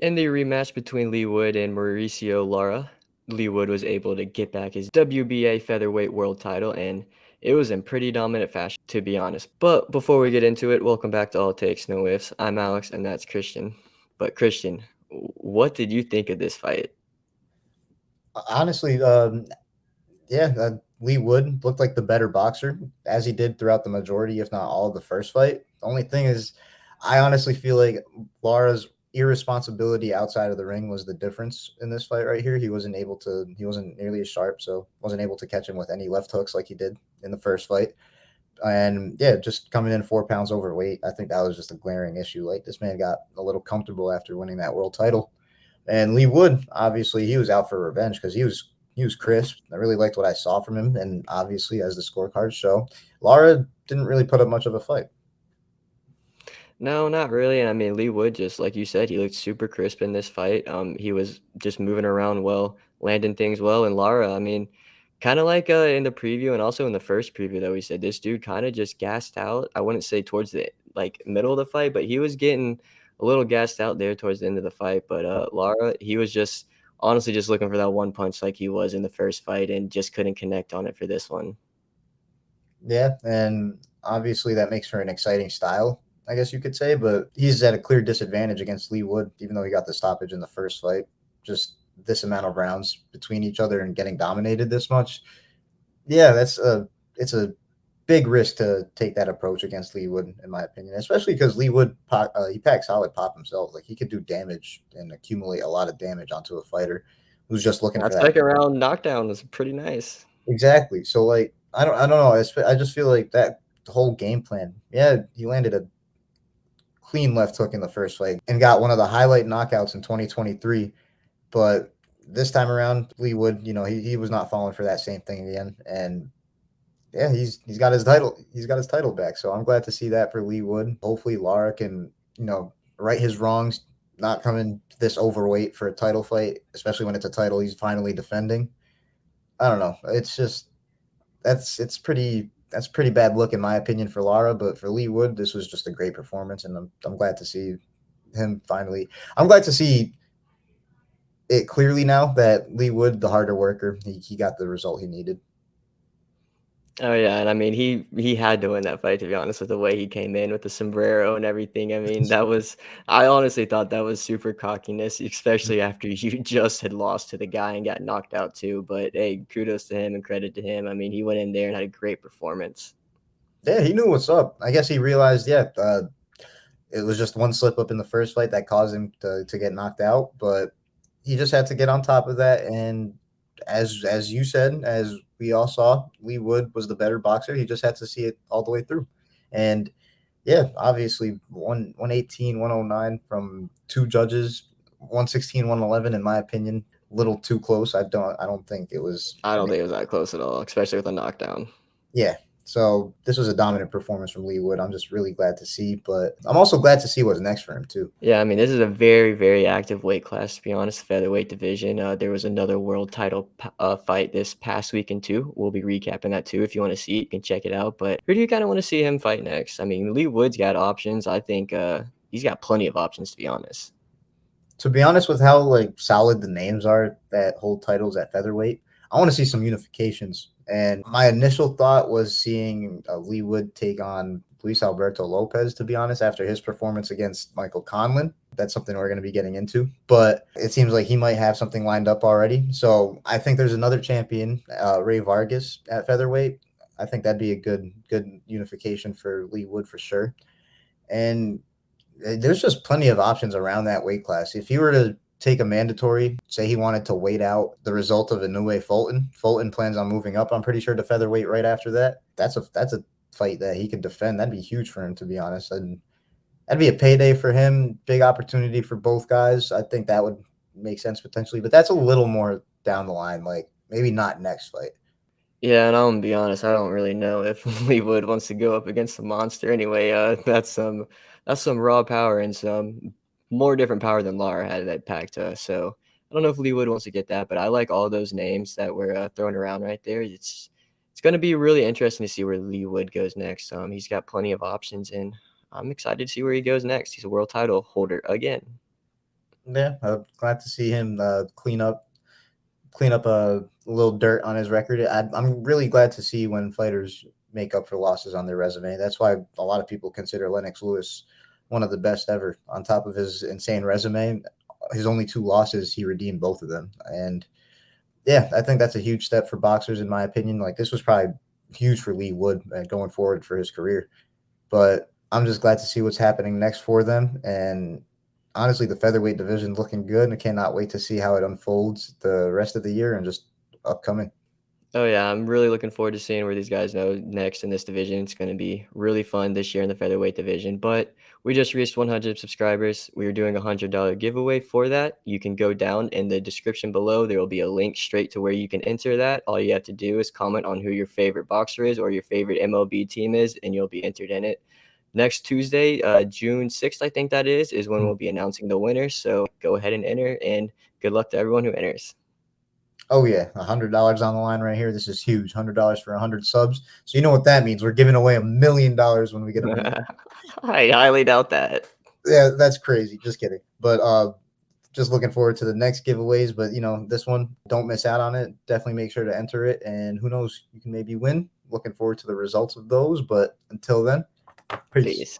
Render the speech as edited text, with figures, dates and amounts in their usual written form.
In the rematch between Leigh Wood and Mauricio Lara, Leigh Wood was able to get back his WBA featherweight world title, and it was in pretty dominant fashion, to be honest. But before we get into it, welcome back to All Takes No Whiffs. I'm Alex, and that's Christian. But Christian, what did you think of this fight? Honestly, yeah, Leigh Wood looked like the better boxer, as he did throughout the majority, if not all, of the first fight. The only thing is, I honestly feel like Lara's irresponsibility outside of the ring was the difference in this fight right here. He wasn't nearly as sharp, so wasn't able to catch him with any left hooks like he did in the first fight. And yeah, just coming in 4 pounds overweight, I think that was just a glaring issue. Like this man got a little comfortable after winning that world title. And Leigh Wood, obviously, he was out for revenge because he was crisp. I really liked what I saw from him, and obviously, as the scorecards show, Lara didn't really put up much of a fight. No, not really. And I mean, Leigh Wood, just like you said, he looked super crisp in this fight. He was just moving around well, landing things well. And Lara, I mean, kind of like in the preview and also in the first preview that we said, this dude kind of just gassed out. I wouldn't say towards the like middle of the fight, but he was getting a little gassed out there towards the end of the fight. But Lara, he was just honestly just looking for that one punch like he was in the first fight and just couldn't connect on it for this one. Yeah, and obviously that makes for an exciting style, I guess you could say. But he's at a clear disadvantage against Leigh Wood, even though he got the stoppage in the first fight. Just this amount of rounds between each other and getting dominated this much. Yeah, it's a big risk to take that approach against Leigh Wood, in my opinion, especially because Leigh Wood he packs solid pop himself. Like he could do damage and accumulate a lot of damage onto a fighter who's just looking for That that. second round knockdown was pretty nice. Exactly. So like I don't know. I just feel like that whole game plan. Yeah, he landed a clean left hook in the first fight and got one of the highlight knockouts in 2023. But this time around, Leigh Wood, he was not falling for that same thing again. And yeah, he's got his title. He's got his title back. So I'm glad to see that for Leigh Wood. Hopefully, Lara can right his wrongs, not coming this overweight for a title fight, especially when it's a title he's finally defending. I don't know. It's just that's pretty bad look in my opinion for Lara, but for Leigh Wood, this was just a great performance, and I'm glad to see him finally. I'm glad to see it clearly now that Leigh Wood, the harder worker, he got the result he needed. Oh yeah, and I mean he had to win that fight, to be honest, with the way he came in with the sombrero and everything. I mean, that was I honestly thought that was super cockiness, especially after you just had lost to the guy and got knocked out too. But hey, kudos to him and credit to him. I mean, he went in there and had a great performance. Yeah, he knew what's up. I guess he realized, yeah, it was just one slip up in the first fight that caused him to get knocked out, but he just had to get on top of that. And as you said, as we all saw, Leigh Wood was the better boxer. He just had to see it all the way through. And yeah, obviously 118, 109 from two judges, 116, 111 in my opinion, a little too close. I don't think it was I don't think it was that close at all, especially with a knockdown. yeah. So this was a dominant performance from Leigh Wood. I'm just really glad to see, but I'm also glad to see what's next for him too. Yeah, I mean, this is a very, very active weight class, to be honest, featherweight division. There was another world title fight this past weekend, too. We'll be recapping that, too. If you want to see it, you can check it out. But who do you kind of want to see him fight next? I mean, Leigh Wood's got options. I think he's got plenty of options, to be honest. To be honest, with how like solid the names are that hold titles at featherweight, I want to see some unifications. And my initial thought was seeing Leigh Wood take on Luis Alberto Lopez. To be honest, after his performance against Michael Conlon, that's something we're going to be getting into. But it seems like he might have something lined up already. So I think there's another champion, Ray Vargas at featherweight. I think that'd be a good unification for Leigh Wood for sure. And there's just plenty of options around that weight class. If he were to take a mandatory, say he wanted to wait out the result of Inoue Fulton, Fulton plans on moving up. I'm pretty sure to featherweight right after that. That's a fight that he could defend. That'd be huge for him, to be honest. And that'd be a payday for him. Big opportunity for both guys. I think that would make sense potentially, but that's a little more down the line. Like maybe not next fight. Yeah, and I'm gonna be honest, I don't really know if Leigh Wood wants to go up against the monster anyway. That's some raw power and some more different power than Lara had that packed us. So I don't know if Leigh Wood wants to get that, but I like all those names that were thrown around right there. It's going to be really interesting to see where Leigh Wood goes next. He's got plenty of options, and I'm excited to see where he goes next. He's a world title holder again. Yeah, glad to see him clean up a little dirt on his record. I'm really glad to see when fighters make up for losses on their resume. That's why a lot of people consider Lennox Lewis one of the best ever. On top of his insane resume, his only two losses, he redeemed both of them. And yeah, I think that's a huge step for boxers, in my opinion. Like, this was probably huge for Leigh Wood going forward for his career. But I'm just glad to see what's happening next for them. And honestly, the featherweight division looking good. And I cannot wait to see how it unfolds the rest of the year and just upcoming. Oh yeah, I'm really looking forward to seeing where these guys go next in this division. It's going to be really fun this year in the featherweight division. But we just reached 100 subscribers. We are doing a $100 giveaway for that. You can go down in the description below. There will be a link straight to where you can enter that. All you have to do is comment on who your favorite boxer is or your favorite MLB team is, and you'll be entered in it. Next Tuesday, June 6th, I think that is when we'll be announcing the winner. So go ahead and enter, and good luck to everyone who enters. Oh yeah, $100 on the line right here. This is huge. $100 for 100 subs. So you know what that means. We're giving away $1 million when we get 1 million. I highly doubt that. Yeah, that's crazy. Just kidding. But just looking forward to the next giveaways. But this one, don't miss out on it. Definitely make sure to enter it, and who knows, you can maybe win. Looking forward to the results of those. But until then, peace. Peace.